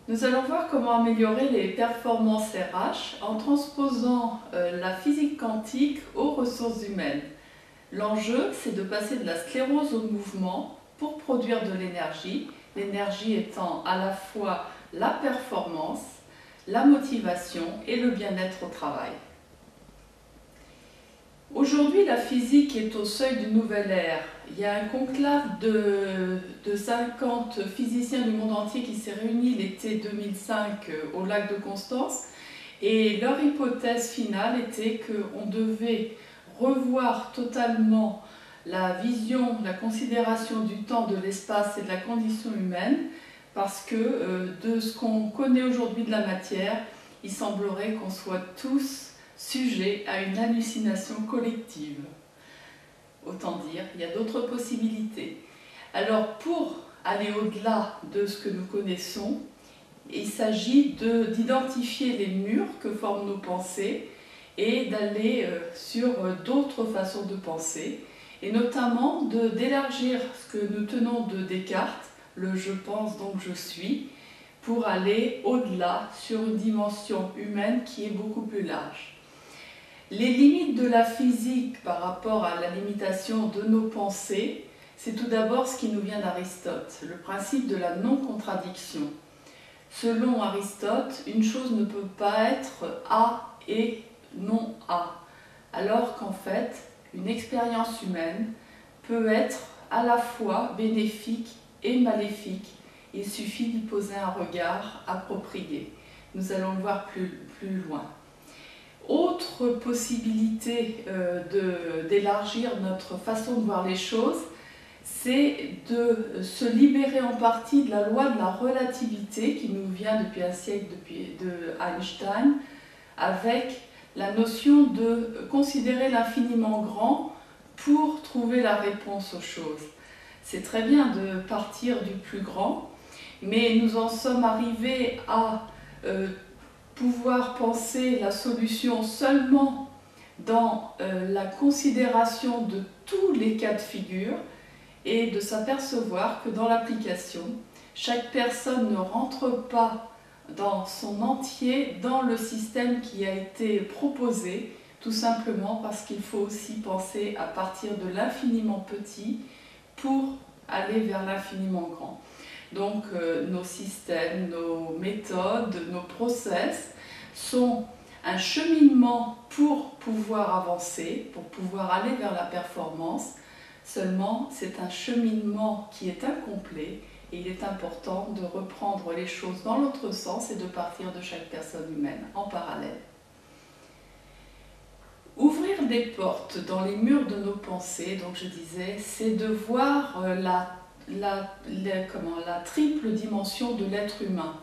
Nous allons voir comment améliorer les performances RH en transposant la physique quantique aux ressources humaines. L'enjeu, c'est de passer de la sclérose au mouvement pour produire de l'énergie, l'énergie étant à la fois la performance, la motivation et le bien-être au travail. Aujourd'hui, la physique est au seuil d'une nouvelle ère. Il y a un conclave de 50 physiciens du monde entier qui s'est réuni l'été 2005 au lac de Constance. Et leur hypothèse finale était qu'on devait revoir totalement la vision, la considération du temps, de l'espace et de la condition humaine, parce que de ce qu'on connaît aujourd'hui de la matière, il semblerait qu'on soit tous sujet à une hallucination collective. Autant dire, il y a d'autres possibilités. Alors pour aller au-delà de ce que nous connaissons, il s'agit d'identifier les murs que forment nos pensées et d'aller sur d'autres façons de penser, et notamment d'élargir ce que nous tenons de Descartes, le « je pense donc je suis », pour aller au-delà sur une dimension humaine qui est beaucoup plus large. Les limites de la physique par rapport à la limitation de nos pensées, c'est tout d'abord ce qui nous vient d'Aristote, le principe de la non-contradiction. Selon Aristote, une chose ne peut pas être A et non A, alors qu'en fait, une expérience humaine peut être à la fois bénéfique et maléfique. Il suffit d'y poser un regard approprié. Nous allons le voir plus loin. Autre possibilité d'élargir notre façon de voir les choses, c'est de se libérer en partie de la loi de la relativité qui nous vient depuis un siècle de Einstein, avec la notion de considérer l'infiniment grand pour trouver la réponse aux choses. C'est très bien de partir du plus grand, mais nous en sommes arrivés à pouvoir penser la solution seulement dans la considération de tous les cas de figure et de s'apercevoir que dans l'application, chaque personne ne rentre pas dans son entier dans le système qui a été proposé, tout simplement parce qu'il faut aussi penser à partir de l'infiniment petit pour aller vers l'infiniment grand. Donc nos systèmes, nos méthodes, nos process sont un cheminement pour pouvoir avancer, pour pouvoir aller vers la performance. Seulement, c'est un cheminement qui est incomplet et il est important de reprendre les choses dans l'autre sens et de partir de chaque personne humaine en parallèle. Ouvrir des portes dans les murs de nos pensées, donc je disais, c'est de voir la triple dimension de l'être humain.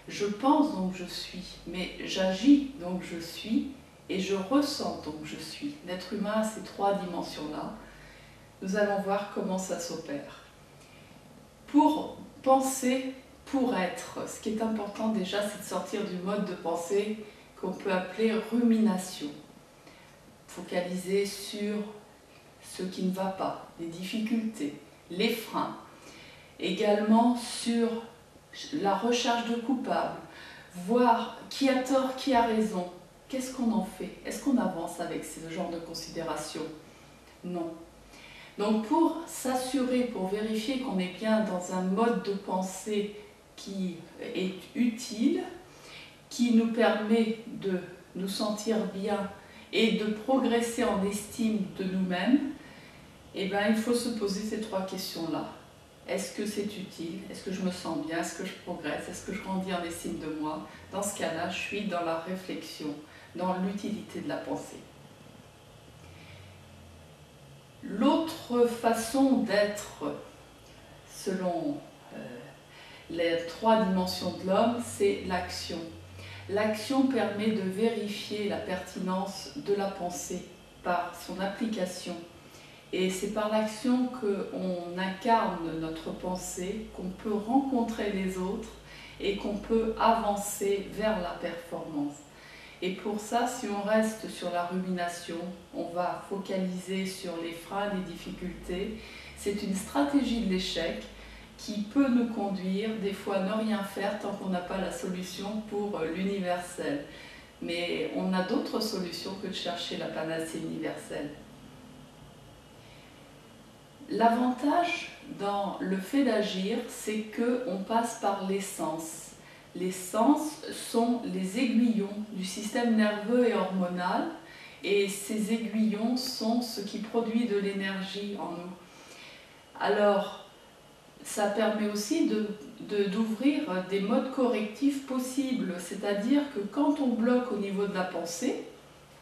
Je pense donc je suis, mais j'agis donc je suis, et je ressens donc je suis. L'être humain a ces trois dimensions-là. Nous allons voir comment ça s'opère. Pour penser, pour être, ce qui est important déjà, c'est de sortir du mode de pensée qu'on peut appeler rumination. Focaliser sur ce qui ne va pas, les difficultés, les freins. Également sur la recherche de coupables, voir qui a tort, qui a raison. Qu'est-ce qu'on en fait? Est-ce qu'on avance avec ce genre de considération? Non. Donc pour s'assurer, pour vérifier qu'on est bien dans un mode de pensée qui est utile, qui nous permet de nous sentir bien et de progresser en estime de nous-mêmes, eh bien, il faut se poser ces trois questions-là. Est-ce que c'est utile? Est-ce que je me sens bien? Est-ce que je progresse? Est-ce que je grandis en estime de moi? Dans ce cas-là, je suis dans la réflexion, dans l'utilité de la pensée. L'autre façon d'être, selon les trois dimensions de l'homme, c'est l'action. L'action permet de vérifier la pertinence de la pensée par son application. Et c'est par l'action qu'on incarne notre pensée, qu'on peut rencontrer les autres et qu'on peut avancer vers la performance. Et pour ça, si on reste sur la rumination, on va focaliser sur les freins, les difficultés. C'est une stratégie de l'échec qui peut nous conduire des fois à ne rien faire tant qu'on n'a pas la solution pour l'universel. Mais on a d'autres solutions que de chercher la panacée universelle. L'avantage dans le fait d'agir, c'est qu'on passe par les sens. Les sens sont les aiguillons du système nerveux et hormonal, et ces aiguillons sont ce qui produit de l'énergie en nous. Alors, ça permet aussi d'ouvrir des modes correctifs possibles, c'est-à-dire que quand on bloque au niveau de la pensée,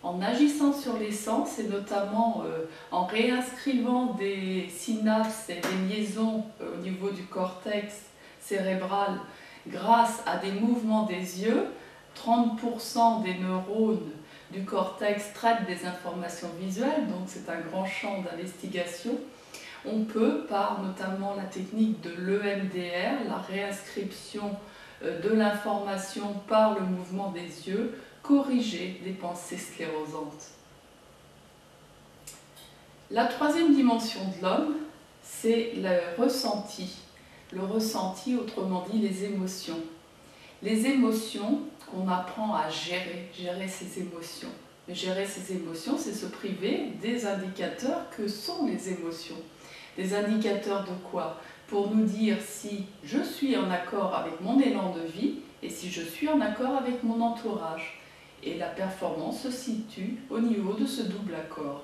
en agissant sur les sens et notamment en réinscrivant des synapses et des liaisons au niveau du cortex cérébral grâce à des mouvements des yeux, 30% des neurones du cortex traitent des informations visuelles, donc c'est un grand champ d'investigation. On peut, par notamment la technique de l'EMDR, la réinscription de l'information par le mouvement des yeux, corriger des pensées sclérosantes. La troisième dimension de l'homme, c'est le ressenti. Le ressenti, autrement dit les émotions. Les émotions qu'on apprend à gérer ses émotions. Gérer ses émotions, c'est se priver des indicateurs que sont les émotions. Des indicateurs de quoi? Pour nous dire si je suis en accord avec mon élan de vie et si je suis en accord avec mon entourage. Et la performance se situe au niveau de ce double accord.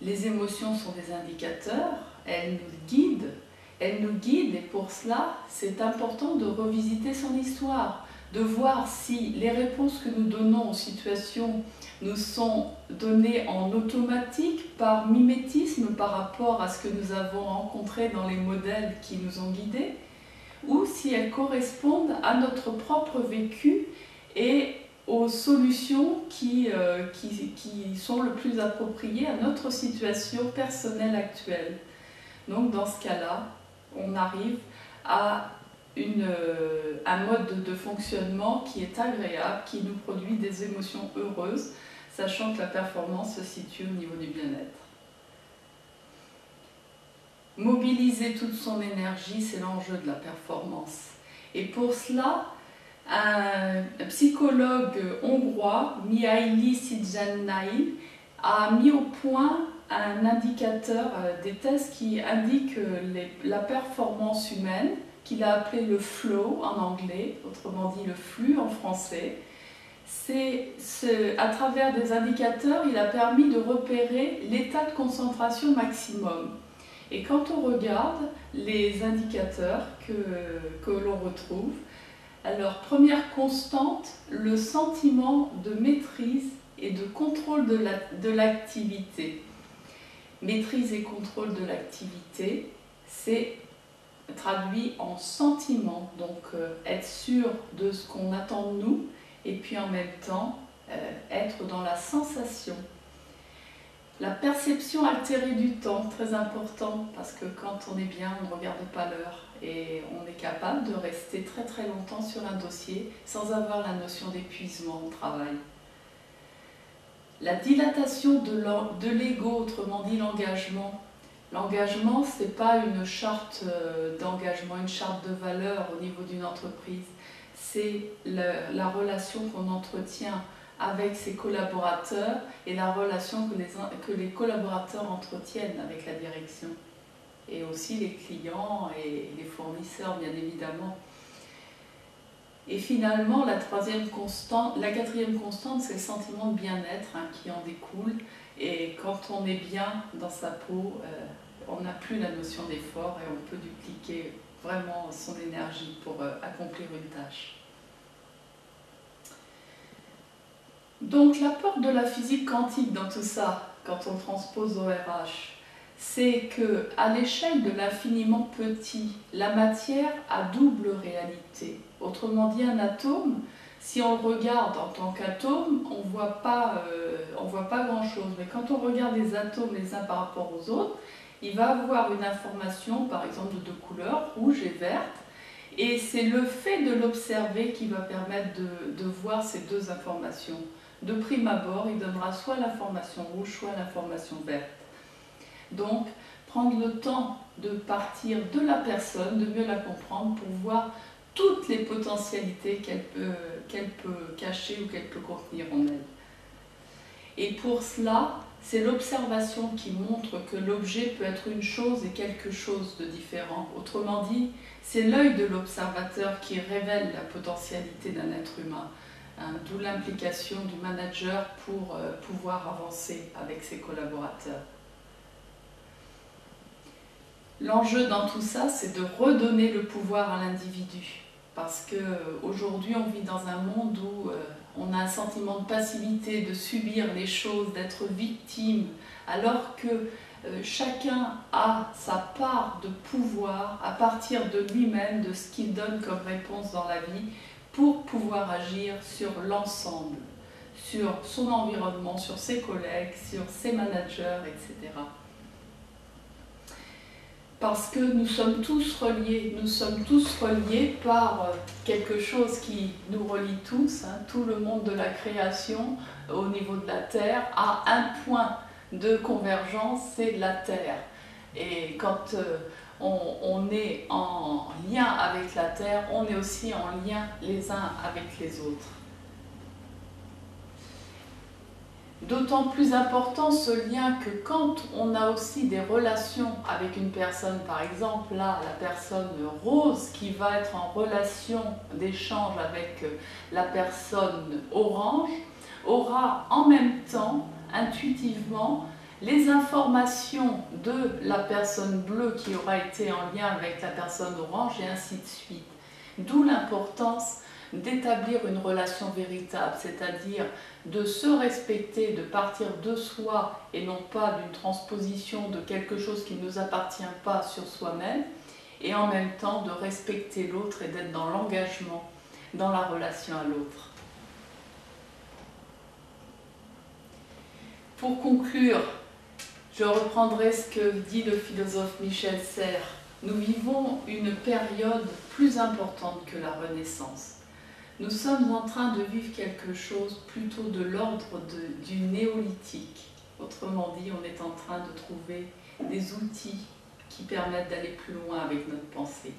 Les émotions sont des indicateurs, elles nous guident et pour cela c'est important de revisiter son histoire, de voir si les réponses que nous donnons aux situations nous sont données en automatique, par mimétisme par rapport à ce que nous avons rencontré dans les modèles qui nous ont guidés, ou si elles correspondent à notre propre vécu et aux solutions qui sont le plus appropriées à notre situation personnelle actuelle. Donc dans ce cas-là, on arrive à un mode de fonctionnement qui est agréable, qui nous produit des émotions heureuses, sachant que la performance se situe au niveau du bien-être. Mobiliser toute son énergie, c'est l'enjeu de la performance. Et pour cela, un psychologue hongrois, Mihaly Csikszentmihalyi, a mis au point un indicateur, des tests qui indiquent la performance humaine, qu'il a appelé le flow en anglais, autrement dit le flux en français. À travers des indicateurs, il a permis de repérer l'état de concentration maximum. Et quand on regarde les indicateurs que l'on retrouve, alors première constante, le sentiment de maîtrise et de contrôle de l'activité. Maîtrise et contrôle de l'activité, c'est traduit en sentiment, donc être sûr de ce qu'on attend de nous et puis en même temps être dans la sensation. La perception altérée du temps, très important, parce que quand on est bien, on ne regarde pas l'heure et on est capable de rester très très longtemps sur un dossier sans avoir la notion d'épuisement au travail. La dilatation de l'ego, autrement dit l'engagement. L'engagement, ce n'est pas une charte d'engagement, une charte de valeur au niveau d'une entreprise. C'est la relation qu'on entretient avec ses collaborateurs et la relation que les collaborateurs entretiennent avec la direction. Et aussi les clients et les fournisseurs, bien évidemment. Et finalement, la quatrième constante, c'est le sentiment de bien-être qui en découle. Et quand on est bien dans sa peau, on n'a plus la notion d'effort et on peut dupliquer vraiment son énergie pour accomplir une tâche. Donc l'apport de la physique quantique dans tout ça, quand on transpose au RH, c'est qu'à l'échelle de l'infiniment petit, la matière a double réalité. Autrement dit, un atome, si on le regarde en tant qu'atome, on ne voit pas grand-chose. Mais quand on regarde les atomes les uns par rapport aux autres, il va avoir une information, par exemple, de deux couleurs, rouge et verte. Et c'est le fait de l'observer qui va permettre de voir ces deux informations. De prime abord, il donnera soit l'information rouge, soit l'information verte. Donc, prendre le temps de partir de la personne, de mieux la comprendre pour voir toutes les potentialités qu'elle peut cacher ou qu'elle peut contenir en elle. Et pour cela, c'est l'observation qui montre que l'objet peut être une chose et quelque chose de différent. Autrement dit, c'est l'œil de l'observateur qui révèle la potentialité d'un être humain, hein, d'où l'implication du manager pour pouvoir avancer avec ses collaborateurs. L'enjeu dans tout ça, c'est de redonner le pouvoir à l'individu. Parce qu'aujourd'hui, on vit dans un monde où on a un sentiment de passivité, de subir les choses, d'être victime, alors que chacun a sa part de pouvoir à partir de lui-même, de ce qu'il donne comme réponse dans la vie, pour pouvoir agir sur l'ensemble, sur son environnement, sur ses collègues, sur ses managers, etc. Parce que nous sommes tous reliés par quelque chose qui nous relie tous, hein, tout le monde de la création au niveau de la Terre a un point de convergence, c'est la Terre. Et quand on est en lien avec la Terre, on est aussi en lien les uns avec les autres. D'autant plus important ce lien que quand on a aussi des relations avec une personne, par exemple là la personne rose qui va être en relation d'échange avec la personne orange, aura en même temps, intuitivement, les informations de la personne bleue qui aura été en lien avec la personne orange et ainsi de suite. D'où l'importance d'établir une relation véritable, c'est-à-dire de se respecter, de partir de soi et non pas d'une transposition de quelque chose qui ne nous appartient pas sur soi-même, et en même temps de respecter l'autre et d'être dans l'engagement, dans la relation à l'autre. Pour conclure, je reprendrai ce que dit le philosophe Michel Serres. Nous vivons une période plus importante que la Renaissance. Nous sommes en train de vivre quelque chose plutôt de l'ordre du néolithique. Autrement dit, on est en train de trouver des outils qui permettent d'aller plus loin avec notre pensée.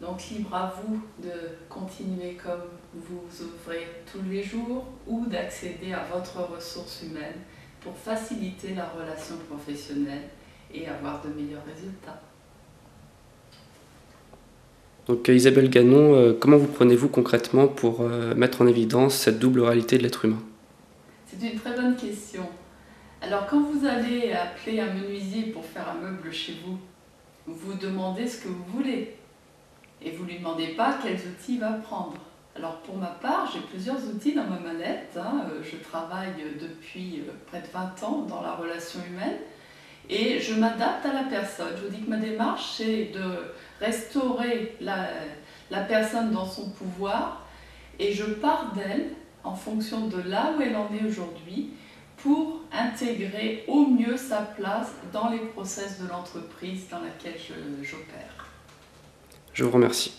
Donc libre à vous de continuer comme vous œuvrez tous les jours ou d'accéder à votre ressource humaine pour faciliter la relation professionnelle et avoir de meilleurs résultats. Donc Isabelle Gannon, comment vous prenez-vous concrètement pour mettre en évidence cette double réalité de l'être humain? C'est une très bonne question. Alors quand vous allez appeler un menuisier pour faire un meuble chez vous, vous demandez ce que vous voulez et vous ne lui demandez pas quels outils il va prendre. Alors pour ma part, j'ai plusieurs outils dans ma mallette. Je travaille depuis près de 20 ans dans la relation humaine. Et je m'adapte à la personne. Je vous dis que ma démarche, c'est de restaurer la personne dans son pouvoir et je pars d'elle en fonction de là où elle en est aujourd'hui pour intégrer au mieux sa place dans les process de l'entreprise dans laquelle j'opère. Je vous remercie.